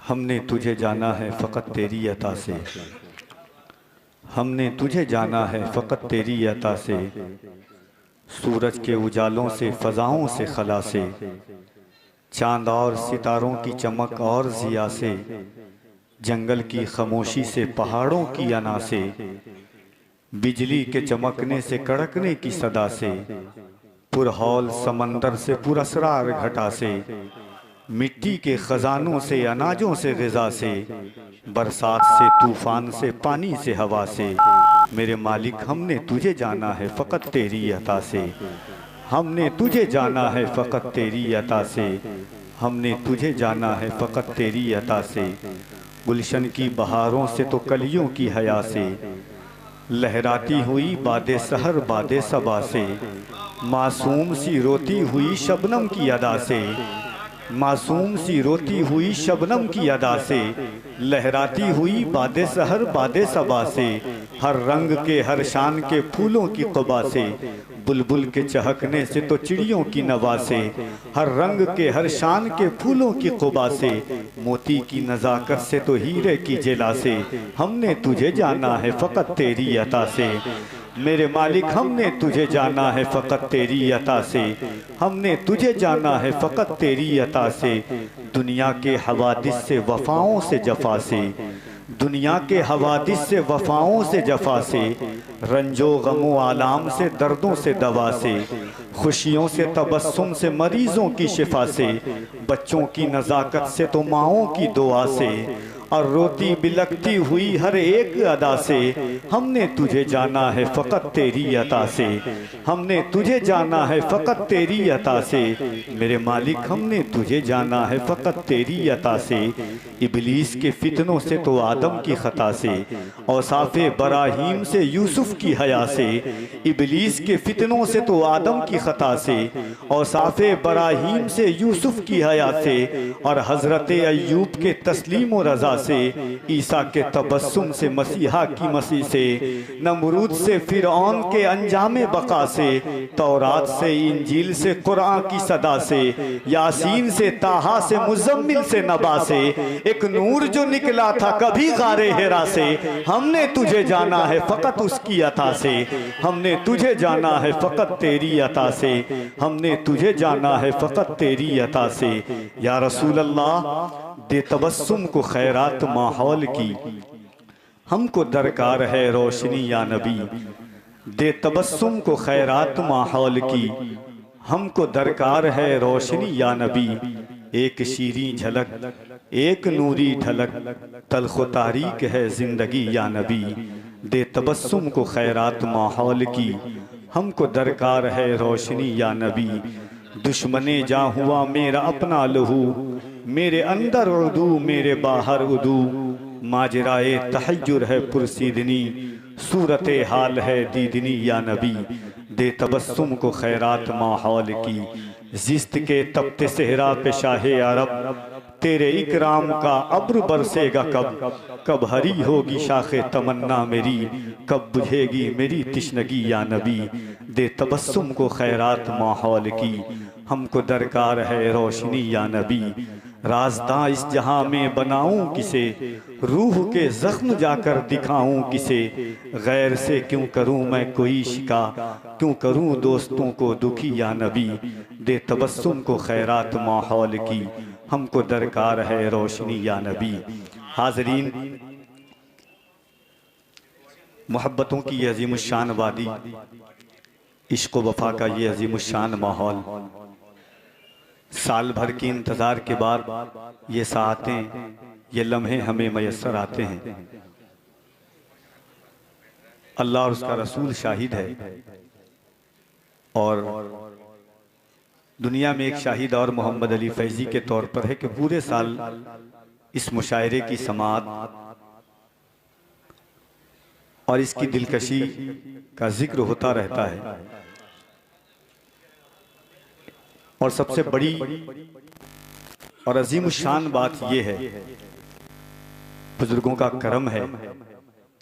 हमने तुझे जाना है फ़कत तेरी अता से, हमने तुझे जाना है फ़कत तेरी अता से। सूरज के उजालों से, फ़ज़ाओं से, खला से, चाँद और सितारों की चमक और ज़िया से, जंगल की खामोशी से, पहाड़ों की अना से, बिजली के चमकने से, कड़कने की सदा से, पुरहौल समंदर से, पुरअसरार घटा से, मिट्टी के खजानों से, अनाजों से, ग़िज़ा से, बरसात से, तूफ़ान से, पानी से, हवा से। मेरे मालिक हमने तुझे जाना है फ़कत तेरी अता से, हमने तुझे जाना है फ़कत तेरी अता से, हमने तुझे जाना है फ़कत तेरी अता से। गुलशन की बहारों से तो कलियों की हया से, लहराती हुई बादे सहर बादे सबा से, मासूम सी रोती हुई शबनम की अदा से, मासूम सी रोती हुई शबनम की अदा से, लहराती हुई बादे सहर बादे सबा से, हर रंग के हर शान के फूलों की क़ुबा से, बुलबुल के चहकने से तो चिड़ियों की नवा से, हर रंग के हर शान के फूलों की क़ुबा से, मोती की नज़ाकत से तो हीरे की जिला से। हमने तुझे जाना है फ़कत तेरी अता से, मेरे मालिक हमने तुझे जाना है फ़कत तेरी अता से, हमने तुझे जाना है फ़कत तेरी अता से। दुनिया के हवादिस से, वफ़ाओं से, जफ़ा से, दुनिया के हवादिस से, वफ़ाओं से, जफ़ा से, रंजो गमो आलाम से, दर्दों से, दवा से, खुशियों से, तबस्सुम से, मरीज़ों की शिफा से, बच्चों की नज़ाकत से तो माँओं की दुआ से, और रोती बिलखती हुई हर एक अदा से। हमने तुझे जाना है फ़कत तेरी अता से, हमने तुझे जाना है फ़कत तेरी अता से। मेरे मालिक हमने तुझे जाना है फ़कत तेरी अता से। इबलीस के फितनों से तो आदम की ख़ता से, औसाफ़े बराहीम से, यूसुफ़ की हया से, इबलीस के फितनों से तो आदम की ख़ता से, औसाफ़े बराहीम से, यूसुफ़ की हया से, और हज़रत अय्यूब के तस्लीम व रज़ा से, ईसा के तबस्सुम से, मसीहा की मसीह से, नमरूद से, फ़िरऔन के अंजामे बका से, तौरात से, इंजील से, कुरान की सदा से, यासीन से, ताहा से, मुज़म्मिल से, नबा से, एक नूर जो निकला था कभी गारे हिरा से। हमने तुझे जाना है फ़कत उसकी अता से, हमने तुझे जाना है फ़कत तेरी अता से, हमने तुझे जाना है फ़कत तेरी अता से। या रसूल अल्लाह दे तबस्सुम को खैरात माहौल की, हमको दरकार है रोशनी या नबी। दे तबस्सुम को खैरात माहौल की, हमको दरकार है रोशनी या नबी। एक शीरीं झलक, एक नूरी ढलक, तल्ख़ व तारीक है ज़िंदगी या नबी। दे तबस्सुम को खैरात माहौल की, हमको दरकार है रोशनी या नबी। दुश्मने जा हुआ मेरा अपना लहू, मेरे अंदर उदू मेरे बाहर उदू, माजराए तहज्जुर है पुरसीदनी, सूरत हाल है दीदनी या नबी। दे तबस्सुम को खैरात माहौल की, जिस्त के तपते सहरा पे शाहे अरब, तेरे इकराम का अब्र बरसेगा कब, कब हरी होगी शाखे तमन्ना मेरी, कब बुझेगी मेरी तिश्नगी या नबी। दे तबस्सुम को खैरात माहौल की, हमको दरकार है रोशनी या नबी। राज़दां इस जहां में बनाऊं किसे, रूह के ज़ख्म जाकर दिखाऊं किसे, गैर से क्यों करूं मैं कोई शिका, क्यों करूं दोस्तों को दुखी या नबी। दे तबस्सुम को खैरात माहौल की, हमको दरकार है रोशनी या नबी। हाज़रीन, मोहब्बतों की ये अज़ीमुश्शान वादी, इश्क़ व वफ़ा का ये अज़ीमुश्शान माहौल, साल भर के इंतज़ार के बाद ये साआतें, ये लम्हे हमें मयस्सर आते हैं। अल्लाह और उसका रसूल शाहिद है, और दुनिया में एक शाहिद और मोहम्मद अली फैज़ी के तौर पर है कि पूरे साल इस मुशायरे की समाअत और इसकी दिलकशी का जिक्र होता रहता है। और सबसे बड़ी और अजीमुशान बात यह है, बुजुर्गों का करम है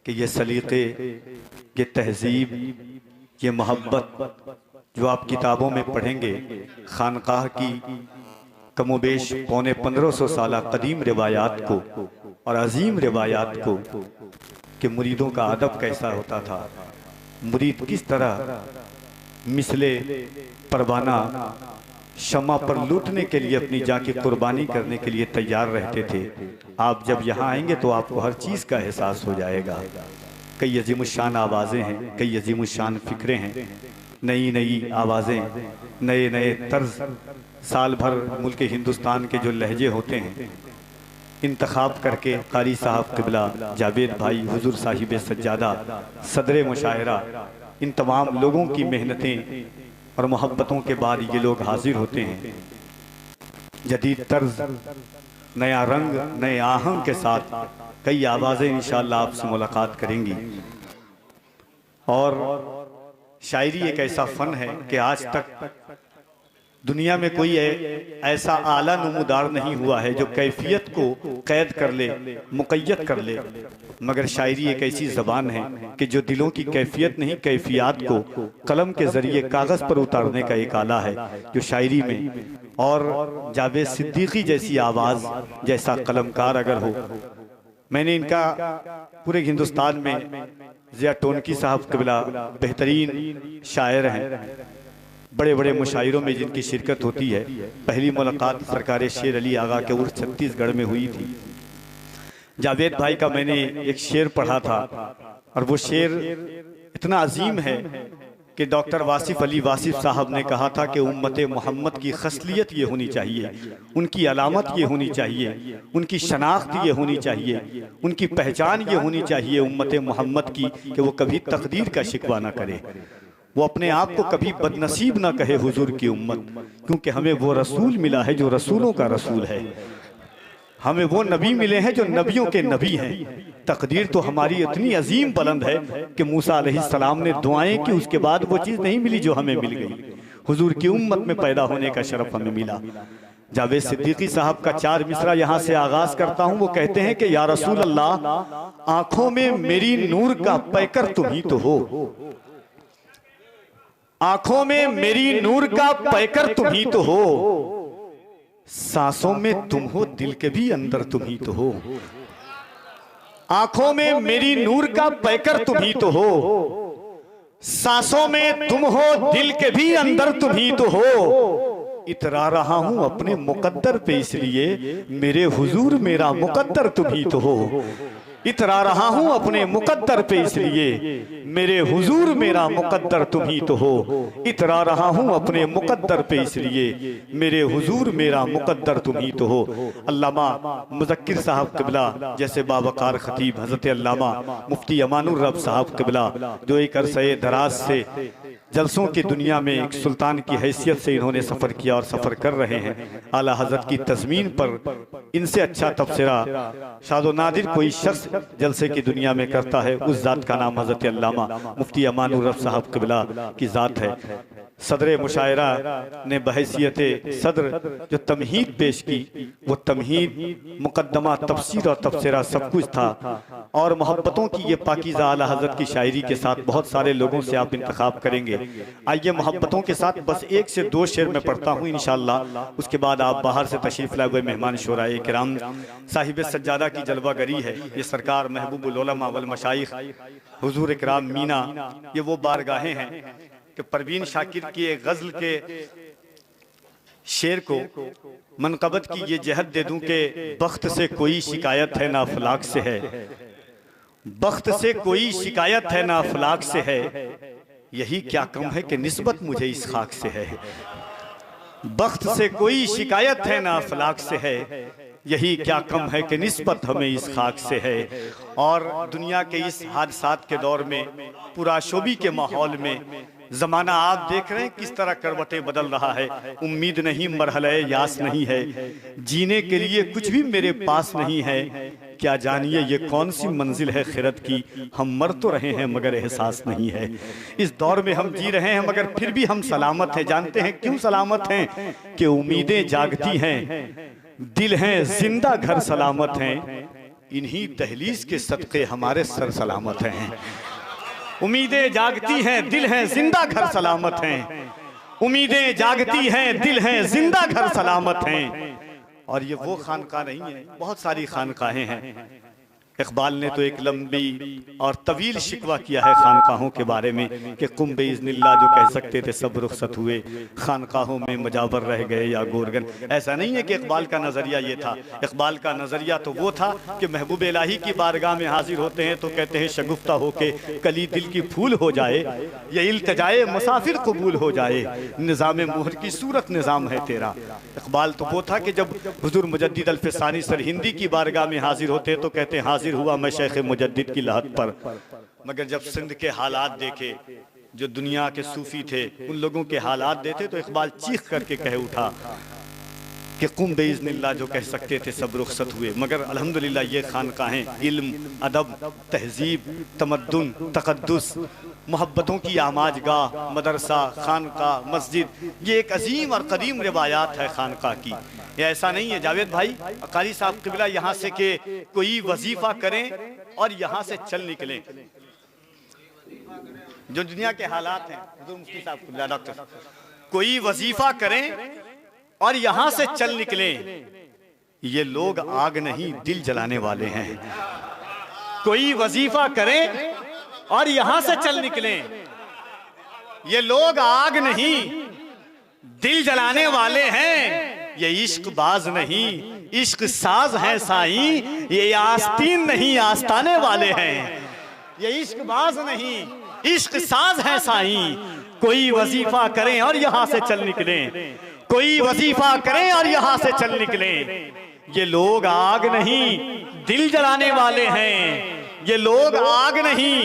कि ये सलीक़े, ये तहजीब, ये मोहब्बत जो आप किताबों में पढ़ेंगे, खानकाह की कमोबेश पौने 1500 साल कदीम रिवायात को और अजीम रिवायात को कि मुरीदों का अदब कैसा होता था, मुरीद किस तरह मिसले परवाना शमा पर लूटने के लिए अपनी जान की कुर्बानी करने के लिए तैयार रहते थे। आप जब यहाँ आएंगे तो आपको हर चीज़ का एहसास हो जाएगा। कई अजीमुशान आवाज़ें हैं, कई अजीमुशान फ़िक्रें हैं, नई नई आवाज़ें, नए नए तर्ज, साल भर मुल्क हिंदुस्तान के जो लहजे होते हैं इंतखाब करके कारी साहब क़िबला, जावेद भाई, हुजूर साहिब सज्जादा, सदर मुशायरा, इन तमाम लोगों की मेहनतें और मोहब्बतों के बाद ये लोग हाजिर होते हैं। जदीद तर्ज, नया रंग, नए आहंग के साथ कई आवाज़ें इंशाअल्लाह आपसे मुलाकात करेंगी। और शायरी एक ऐसा फ़न है कि आज तक दुनिया में कोई ऐसा आला नमूदार नहीं हुआ है जो कैफियत को कैद कर ले, मुक़य्यद कर ले, मगर शायरी एक ऐसी ज़बान है कि जो दिलों की कैफियत नहीं, कैफियत को कलम के ज़रिए कागज़ पर उतारने का एक आला है जो शायरी में। और जावेद सिद्दीकी जैसी आवाज़, जैसा कलमकार अगर हो, मैंने इनका पूरे हिंदुस्तान में ज़िया टोनकी साहब क़िबला बेहतरीन शायर हैं, बड़े बड़े मुशायरों में जिनकी शिरकत होती है। पहली मुलाकात सरकार शेर अली आगा के उर्स छत्तीसगढ़ में हुई थी। जावेद भाई का मैंने एक शेर पढ़ा था और वो शेर इतना अजीम है कि डॉक्टर वासिफ अली वासिफ साहब ने कहा था कि उम्मत मोहम्मद की खसलियत ये होनी चाहिए, उनकी अलामत ये होनी चाहिए, उनकी शनाख्त ये होनी चाहिए, उनकी पहचान ये होनी चाहिए उम्मत मोहम्मद की कि वो कभी तकदीर का शिकवा ना करे, वो अपने आप को कभी बदनसीब ना कहे हुजूर की उम्मत, क्योंकि हमें वो रसूल मिला है जो रसूलों का रसूल है, हमें वो नबी मिले हैं जो नबियों के नबी हैं। तकदीर तो हमारी इतनी अजीम बुलंद है कि मूसा अलैहिस्सलाम ने दुआएं की, उसके बाद वो चीज़ नहीं मिली जो हमें मिल गई। हुजूर की उम्मत में पैदा होने का शरफ हमें मिला। जावेद सिद्दीकी साहब का 4 मिसरा यहाँ से आगाज करता हूँ। वो कहते हैं कि या रसूल अल्लाह, आंखों में मेरी नूर का पैकर तुम ही तो हो, आंखों में मेरी नूर का पैकर तुम ही तो हो, सांसों में तुम हो, दिल के भी अंदर तुम ही तो हो, आंखों में मेरी नूर का पैकर तुम ही तो हो, सांसों में तुम हो, दिल के भी अंदर तुम ही तो हो, इतरा रहा हूं अपने मुकद्दर पे इसलिए मेरे हुजूर मेरा मुकद्दर तुम ही तो हो, इतरा रहा हूं अपने मुकद्दर पे इसलिए मेरे हुजूर मेरा मुकद्दर तुम ही तो हो, इतरा रहा हूं अपने मुकद्दर पे इसलिए मेरे हुजूर मेरा मुकद्दर तुम ही तो हो। अल्लामा मुज़क्किर साहब क़िबला जैसे बावकार खतीब, हज़रत अल्लामा मुफ्ती अमानुर रब साहब क़िबला, जो एक अरसे दराज से जलसों की दुनिया में एक सुल्तान की हैसियत से इन्होंने सफ़र किया और सफ़र कर रहे हैं। आला हज़रत की तज़मीन पर इनसे अच्छा तबसरा शादो नादिर कोई शख्स जलसे की दुनिया में करता है, उस ज़ात का नाम हज़रत अल्लामा मुफ्ती अमानुर रब साहब क़िबला की ज़ात है। सदर मुशायरा ने बहैसियत सदर जो तमहीद पेश की, वो तमहीद, मुकद्दमा, तफसीर और तबसरा सब कुछ था। और मोहब्बतों की ये पाकीज़ा आला हज़रत की शायरी के साथ बहुत सारे लोगों से आप इंतखाब करेंगे। आइए मोहब्बतों के साथ बस 1 से 2 शेर में पढ़ता हूँ इंशाअल्लाह, उसके बाद आप बाहर से तशरीफ़ लाए हुए मेहमान शोराए किराम साहिब सज्जादा की जलवागरी है। ये सरकार महबूबुल उलमा वल मशाइख हुजूर इकराम मीना, ये वो बारगाहें हैं कि परवीन शाकिर की एक गज़ल के शेर को मनक़बत की ये जहत दे दूं कि बख्त से कोई शिकायत है ना अफलाक से है, बख्त से कोई शिकायत है ना अफलाक से है, यही क्या कम है कि निस्बत मुझे इस खाक से है, बख्त से कोई शिकायत है ना अफलाक से है, यही क्या कम है कि निस्बत हमें इस खाक से है। और दुनिया के इस हादसात के दौर में, पुराशोबी के माहौल में, ज़माना आप देख रहे हैं किस तरह करवटें बदल रहा है। उम्मीद नहीं, मरहले यास नहीं है, जीने के लिए कुछ भी मेरे पास नहीं है, क्या जानिए ये कौन सी मंजिल है खिरत की, हम मर तो रहे हैं मगर एहसास नहीं है। इस दौर में हम जी रहे हैं मगर फिर भी हम सलामत हैं। जानते हैं क्यों सलामत हैं? कि उम्मीदें जागती हैं, दिल हैं जिंदा, घर सलामत हैं, इन्हीं दहलीज के सदक़े हमारे सर सलामत हैं। उम्मीदें जागती हैं, दिल हैं जिंदा, घर सलामत हैं, उम्मीदें जागती हैं, दिल हैं जिंदा, घर सलामत हैं। और ये वो खानका नहीं है, बहुत सारी खानकाहें हैं। इकबाल ने तो एक लंबी और तवील शिकवा किया है खानकाहों के बारे में कि कुम बेइज़्निल्लाह जो कह सकते थे सब रुखसत हुए, खानकाहों में मजाबर रह गए या गोरगन। ऐसा नहीं है कि इकबाल का नज़रिया ये था। इकबाल का नज़रिया तो वो था कि महबूब इलाही की बारगाह में हाजिर होते हैं तो कहते हैं शगुफ्ता होके कली दिल की फूल हो जाए, ये इल्तिजाए मुसाफिर कबूल हो जाए, निज़ाम मोहर की सूरत निज़ाम है तेरा। इकबाल तो वो था कि जब हुजूर मुजद्दिद अल्फ़सानी सरहिंदी की बारगाह में हाजिर होते तो कहते हैं हाजिर हुआ मैं शेख मुजद्दिद की लहत पर। मगर जब सिंध के हालात देखे, जो दुनिया के सूफी थे उन लोगों के हालात देखे, तो इकबाल चीख करके कह उठा कि कुम बेइज़्निल्लाह जो कह सकते थे सब रुखसत हुए। मगर अल्हम्दुलिल्लाह ये खानकाहें इल्म, अदब, तहजीब, तमद्दुन, तक़द्दुस, मोहब्बतों की आमाजगाह, मदरसा, खानका, मस्जिद, ये एक अजीम और कदीम रिवायात है खानका की। ये ऐसा नहीं है जावेद भाई कारी साहब क़िबला यहाँ से के कोई वजीफा करें और यहाँ से चल निकलें। जो दुनिया के हालात हैं, मुफ्ती साहब क़िबला डॉक्टर, कोई वजीफा करें और यहाँ से चल निकलें, ये लोग आग नहीं दिल जलाने वाले हैं। कोई वजीफा करें और यहां से चल निकलें, ये लोग आग नहीं दिल जलाने वाले हैं। ये इश्क बाज नहीं इश्क साज है साईं, ये आस्तीन नहीं आस्ताने वाले हैं। ये इश्क बाज नहीं इश्क साज है साईं, कोई वजीफा करें और यहां से चल निकलें, कोई वजीफा करें और यहां से चल निकलें। ये लोग आग नहीं दिल जलाने वाले हैं, ये लोग आग नहीं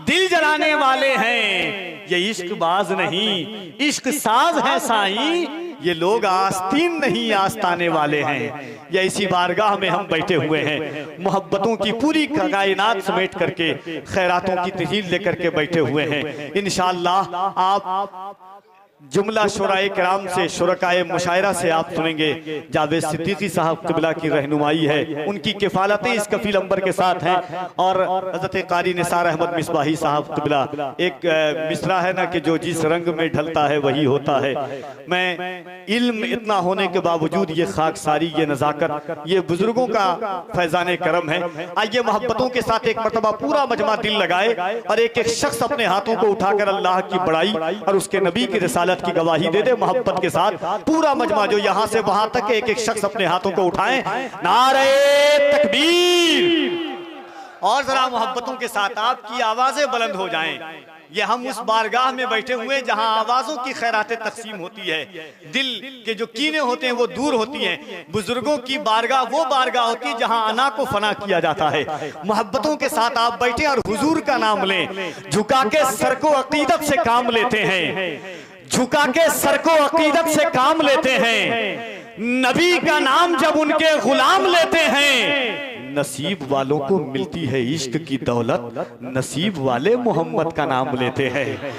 दिल जलाने वाले हैं। ये इश्क बाज नहीं इश्क साज है साईं, ये लोग आस्तीन नहीं आस्ताने वाले हैं। ये इसी बारगाह में हम बैठे हुए हैं, मोहब्बतों की पूरी कायनात समेट करके, खैरातों की तहसील लेकर के बैठे हुए हैं। इंशाअल्लाह आप जुमला शुराए किराम से, शुरकाए मुशायरा से आप सुनेंगे। जावेद सिद्दीकी साहब क़िबला की रहनुमाई है, उनकी किफ़ालतें इस कफ़ील अंबर के साथ हैं। और हज़रत क़ारी निसार अहमद मिसबाही साहब क़िबला, एक मिसरा है ना कि जो जिस रंग में ढलता है वही होता है। मैं इल्म इतना होने के बावजूद ये खाकसारी, ये नज़ाकत, ये बुजुर्गों का फैज़ान करम है। आइए मोहब्बतों के साथ एक मरतबा पूरा मजमा दिल लगाए और एक एक शख्स अपने हाथों को उठाकर अल्लाह की बड़ाई और उसके नबी की रिसालत की गवाही दे दे मोहब्बत के साथ। पूरा मजमा जो यहां से वहां तक एक एक शख्स अपने हाथों को उठाएं, नारे तकबीर। और जरा मोहब्बतों के साथ आपकी आवाजें बुलंद हो जाएं। ये हम उस बारगाह में बैठे हुए जहां आवाजों की खैरातें तकसीम होती है, दिल के जो कीने होते हैं वो दूर होती हैं। बुजुर्गों की बारगाह वो बारगाह होती है जहां अना को फना किया जाता है। मोहब्बतों के साथ आप बैठे और हुजूर का नाम लें, झुका के सर को अकीदत से काम लेते हैं, झुका के सर को अकीदत से काम लेते हैं। नबी का नाम जब उनके गुलाम लेते हैं, नसीब वालों को मिलती है इश्क की दौलत, नसीब वाले मोहम्मद का नाम लेते हैं।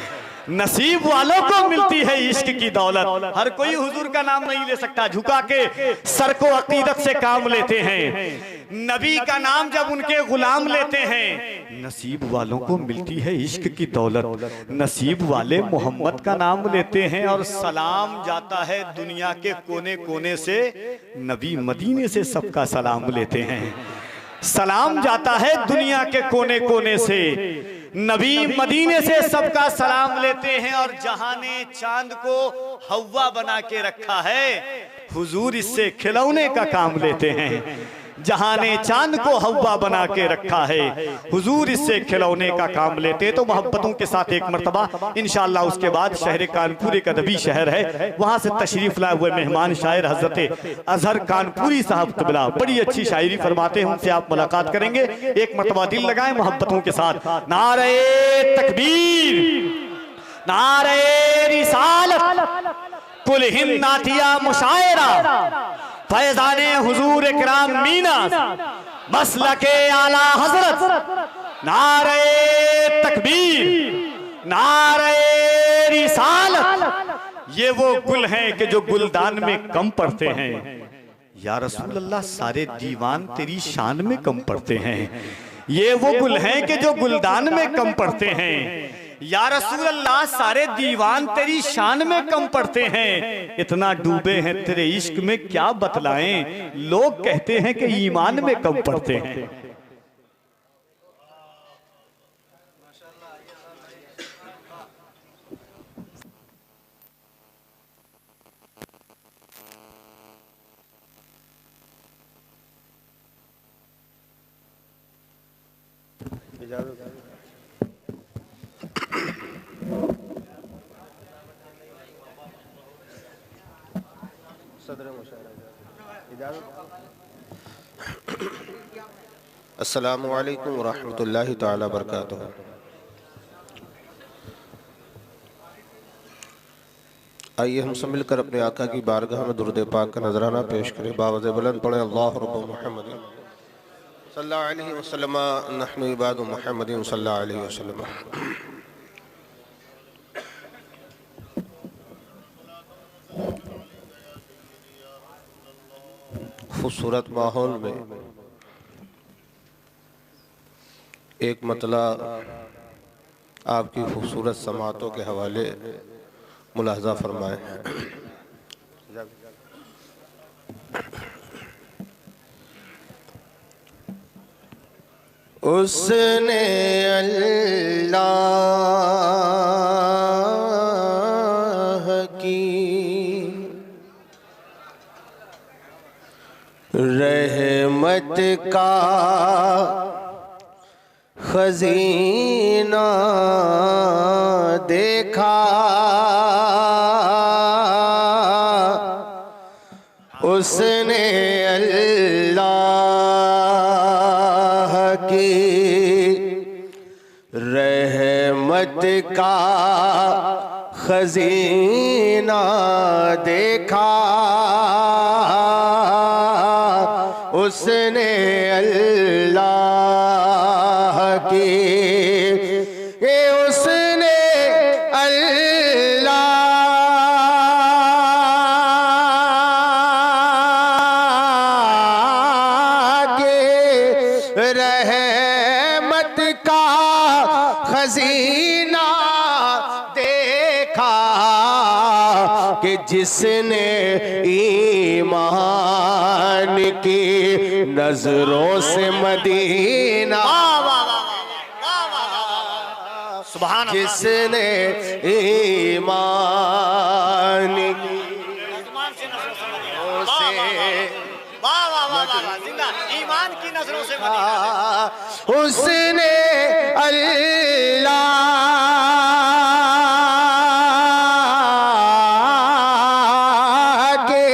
नसीब वालों को मिलती है इश्क की दौलत। हर कोई हुजूर का नाम नहीं ले सकता, झुका के सर को अकीदत से काम लेते हैं। नबी का नाम जब उनके गुलाम लेते हैं, नसीब वालों को मिलती है इश्क की दौलत, नसीब वाले मोहम्मद का नाम लेते हैं। और सलाम जाता है दुनिया के कोने कोने से, नबी मदीने से सबका सलाम लेते हैं। सलाम जाता है दुनिया के कोने कोने से, नबी मदीने से सबका सलाम लेते हैं। और जहां ने चांद को हवा बना के रखा है, हुजूर इससे खिलौने का काम लेते हैं। जहां ने चांद को हवा बना के रखा है, हुजूर इससे खिलौने का काम लेते हैं। तो मोहब्बतों के साथ एक मरतबा इंशाअल्लाह उसके बाद शहर कानपुर एक अदबी शहर है, वहां से तशरीफ लाए हुए मेहमान शायर हजरत अजहर कानपुरी साहब क़िबला बड़ी अच्छी शायरी फरमाते हैं, उनसे आप मुलाकात करेंगे। एक मरतबा दिल लगाए मोहब्बतों के साथ। नारे तकबीर, नारे रिसालत, कुल हिंद नातिया मुशायरा, फैज़ाने हुजूर इकराम मीना, मसलके आला हजरत। नारे तकबीर, नारे रिसालत। ये वो गुल हैं कि जो गुलदान में कम पड़ते हैं। या रसूल अल्लाह सारे दीवान तेरी शान में कम पड़ते हैं। ये वो गुल हैं कि जो गुलदान में कम पड़ते हैं। या रसूल अल्लाह सारे दीवान तेरी शान में कम पड़ते हैं, इतना डूबे हैं तेरे इश्क में क्या बतलाएं, लोग कहते हैं कि ईमान में कम पड़ते हैं। अस्सलामु अलैकुम वरहमतुल्लाहि ताला बरकातुहू। आइए हम सब मिलकर अपने आका की बारगाह में दुरूद पाक का नजराना पेश करें। बावज़ बुलंद पढ़े अल्लाह रब्बु मुहम्मद सल्लल्लाहु अलैहि वसल्लम नहनु इबादु मुहम्मदिन सल्लल्लाहु अलैहि वसल्लम। खूबसूरत माहौल में एक मतला आपकी खूबसूरत समातों के हवाले मुलाहजा फरमाएं। उसने अल्लाह की रहमत का खजीना देखा, उसने अल्लाह की रहमत का खजीना देखा, उसने अल्लाह की उसने अल्लाह के रहमत का खजीना देखा कि जिसने ईमान की नजरों से मदीना, जिसने ईमान की नजरों से उसने अल्लाह के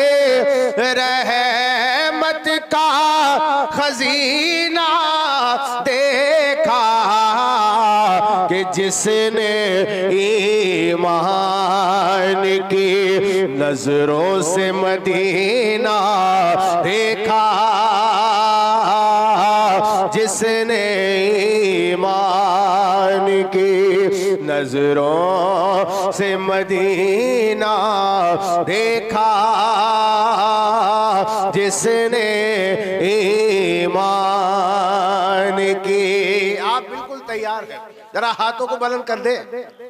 रहमत का खजीना देखा कि जिसने ईमान की नजरों से मदीना देखा, जिसने ईमान की नजरों से मदीना देखा, जिसने ईमान की। आप बिल्कुल तैयार हैं, जरा हाथों को बुलंद कर दे,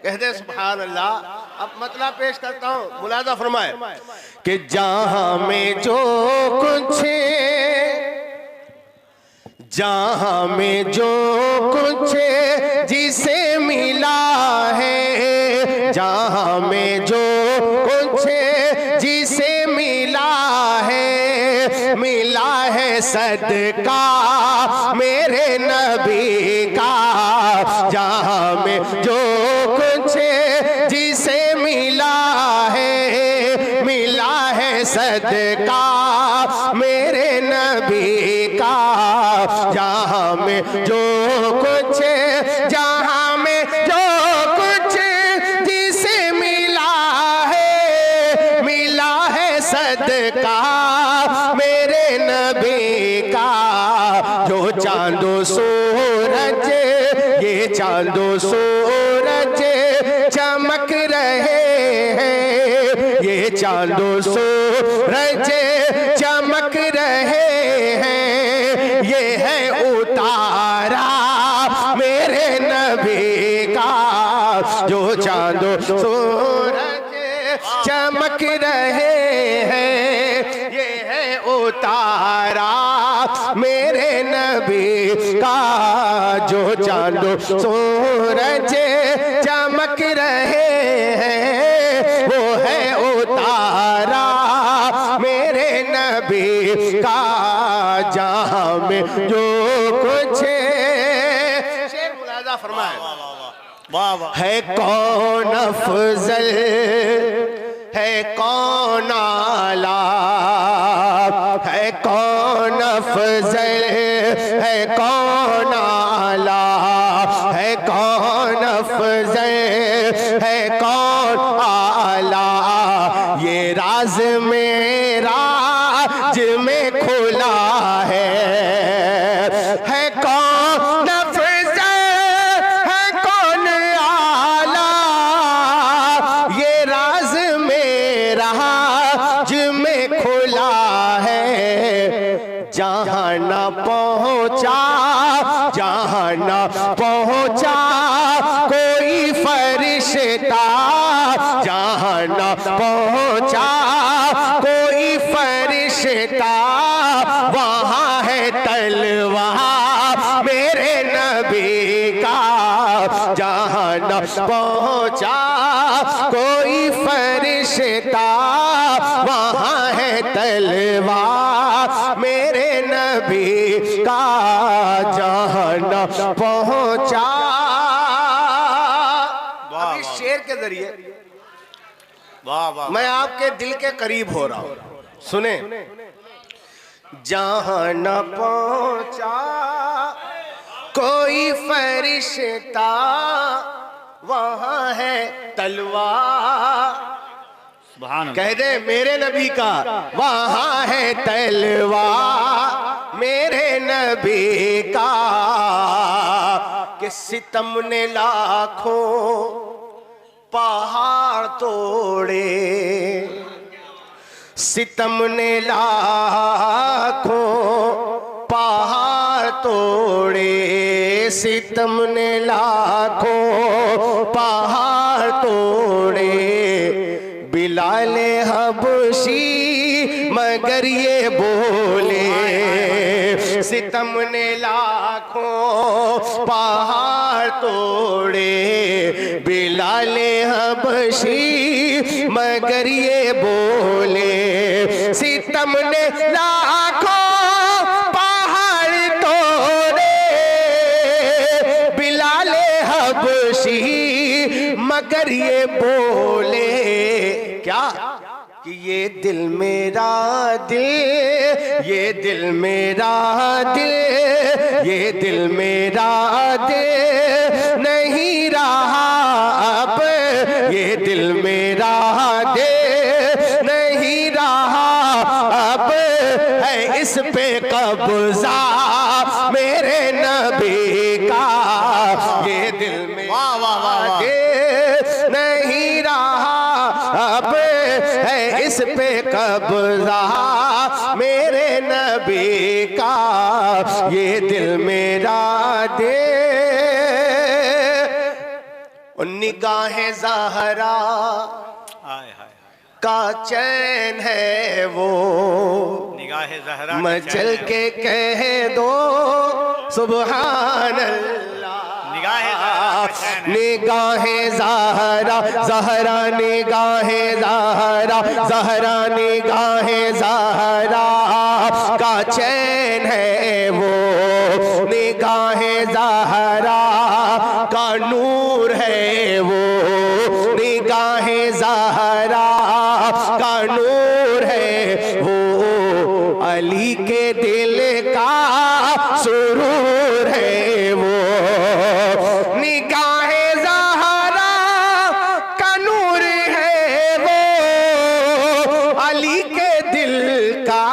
कह दे सुभान अल्लाह। अब मतलब पेश करता हूँ, मुलाजा फरमाए कि जहां में जो कुछ, जहां में जो कुछ जिसे मिला है, जहां में जो कुछ जिसे मिला है सदका मेरे नबी का। जहां में जो कुछ जिसे मिला है सदका मेरे नबी का। जहां में जो कुछ, जहां में जो कुछ जिसे मिला है सदका मेरे नबी का। जो चांदो सूरज, ये चांदो सूरज चमक रहे हैं, ये चांदो सूरज चमक रहे हैं, ये है उतारा मेरे नबी का। जो चांदो सूरज चमक रहे हैं, ये है उतारा मेरे नबी का। जो चांदो सूरज चमक रहे हैं, वो है उतारा मेरे नबी का। जहां में जो कुछ शेर मुलाजा फरमाए, है कौन अफजल, है कौन आला, है कौन अफजल, है कौन आला, है कौन अफजल, है कौन आला। ये राज मेरा में खुला है कौन अफजल, है कौन आला। ये राज मेरा में खुला है। जहां न पहुंचा, जहां न पहुंचा कोई फरिश्ता, जहां न पहुंचा कोई फरिश्ता, वहां है तलवार मेरे नबी का। जहां न पहुंचा कोई फरिश्ता, वहां है तलवार मेरे नबी का। जहां न पहुंचा। अभी शेर के जरिए मैं आपके दिल के करीब हो रहा हूं, सुने। जहां न पहुंचा कोई फरिश्ता, वहां है तलवार। कह दे मेरे नबी का, वहां है तलवार मेरे नबी का। कि सितम ने लाखों पहाड़ तोड़े, सितम ने लाखों पहाड़ तोड़े, सितम ने लाखों पहाड़ तोड़े। बिलाल हबशी मगर ये बोले, सितम ने लाखों पहाड़ तोड़े। बिलाल हबशी मगर ये बोले, सितम ने लाखों पहाड़ तोड़े। बिलाल हबशी मगर ये बोले क्या, कि ये दिल मेरा दिल, ये दिल मेरा दिल, ये दिल मेरा दिल नहीं रहा अब, ये दिल मेरा दिल नहीं रहा अब। है इस पे कब्जा मेरे नबी का। ये दिल मेरा दिल नहीं रहा अब, है इस पे कब्जा मेरे नबी का। ये दिल मेरा दिल। निगाहे ज़हरा का चैन है वो, निगाहे ज़हरा मचल के कह दो सुभान अल्लाह। निगाहे ज़हरा, ज़हरा निगाहे ज़हरा, ज़हरा निगाहे ज़हरा का चैन है वो। निगाहे ज़हरा का नूर है वो, निगाहे ज़हरा का नूर है वो। अली के दिल का सुरूर है वो। निगाहे ज़हरा का नूर है वो, अली के दिल का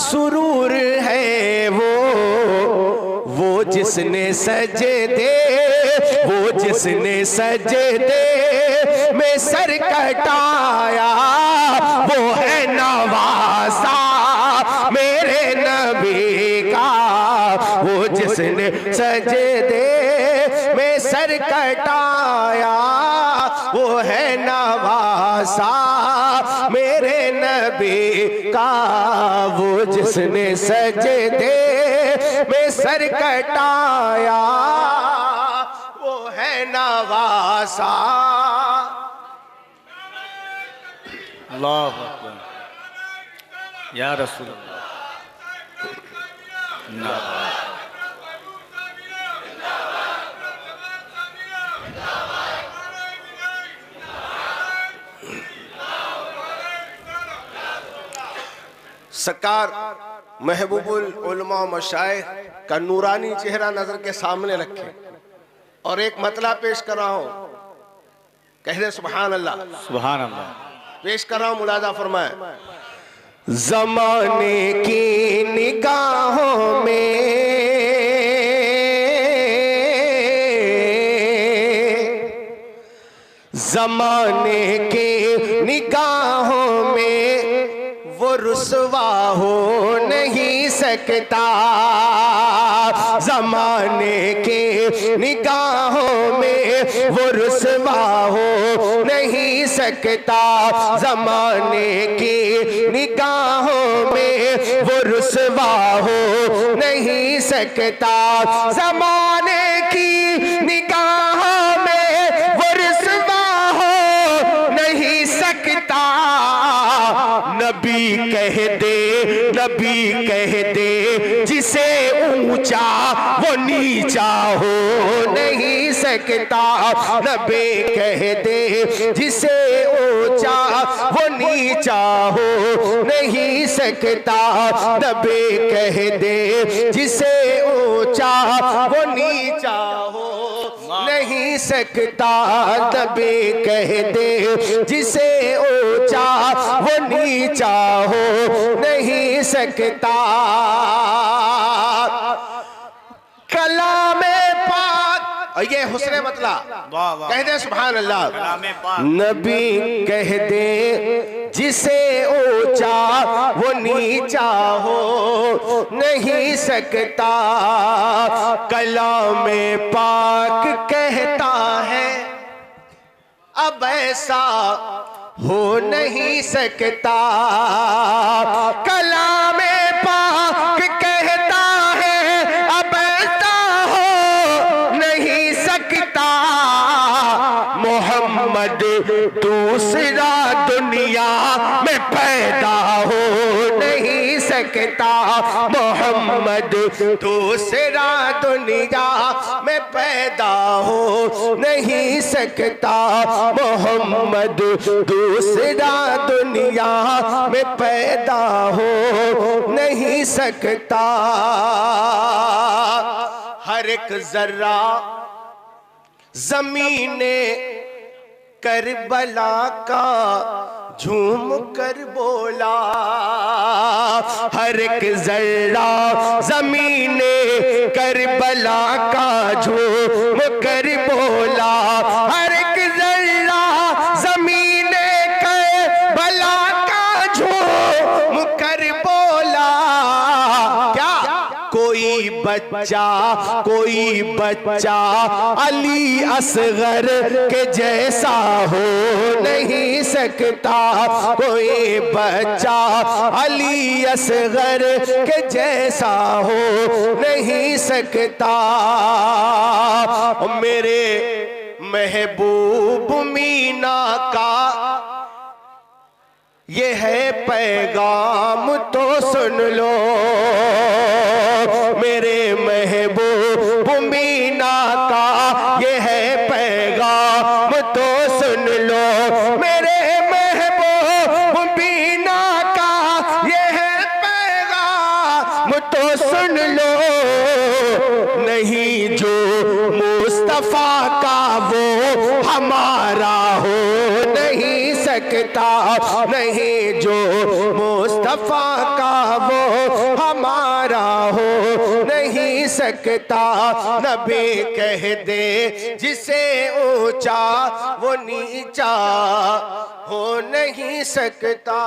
सुरूर है वो। वो जिसने सजदे, वो जिसने सजदे में सर कटाया, वो है नवासा मेरे नबी का। वो जिसने सजदे में सर कटाया, वो है नवासा मेरे नबी का, वो जिसने सजदे में सर कटाया, वो है नवासा। अल्लाह अकबर या रसूल अल्लाह। सरकार महबूबुल उलमा मशाइख का नूरानी चेहरा नजर के सामने रखे और एक मतला पेश कर रहा हूं, कह दे सुभान अल्लाह। सुभान अल्लाह। पेश कर रहा हूं, मुलाजा फरमाए। ज़माने की निगाहों में ज़माने की निगाहों में वो रुसवा हो नहीं सकता, ज़माने के निगाहों में वो रुसवा हो नहीं सकता, ज़माने की निगाहों में वो रुसवा हो नहीं सकता, ज़माने की निगाहों में वो रुसवा हो नहीं सकता। नबी कह दे जिसे ऊंचा वो नीचा हो नहीं सकता, नबी कह दे जिसे ऊंचा वो नीचा हो नहीं सकता, नबी कह दे जिसे ऊंचा वो नीचा हो नहीं सकता, नबी कह दे जिसे ऊंचा वो नीचा हो नहीं सकता। कलामे पाक, ये हुस्ने मतला, कह दे सुभान अल्लाह। नबी कह दे जिसे ऊंचा वो नीचा हो नहीं सकता, कलामे पाक कहता है अब ऐसा हो नहीं सकता, कलामे पाक कहता है अब ऐसा हो नहीं सकता, मोहम्मद दूसरा दुनिया में पैदा हो नहीं सकता, मोहम्मद दूसरा दुनिया में पैदा हो नहीं सकता, मोहम्मद दूसरा दुनिया में पैदा हो नहीं सकता। हर एक जर्रा ज़मीने करबला का झूम कर बोला, हर एक जर्रा ज़मीने करबला का झूम कर बोला, हर एक जर्रा ज़मीने करबला का झूम कर बोला। क्या कोई बच्चा अली असगर के जैसा हो नहीं सकता, कोई बच्चा अली असगर के जैसा हो नहीं सकता। मेरे महबूब मीना का ये है पैगाम तो सुन लो, मेरे महबूब मीना का ये है पैगाम तो सुन लो, मेरे महबूब मीना का ये है पैगाम तो सुन लो। नहीं जो मुस्तफा का वो हमारा हो नहीं सकता, नहीं जो मुस्तफा का वो हमारा हो नहीं सकता। नबी कह दे जिसे ऊंचा वो नीचा हो नहीं सकता।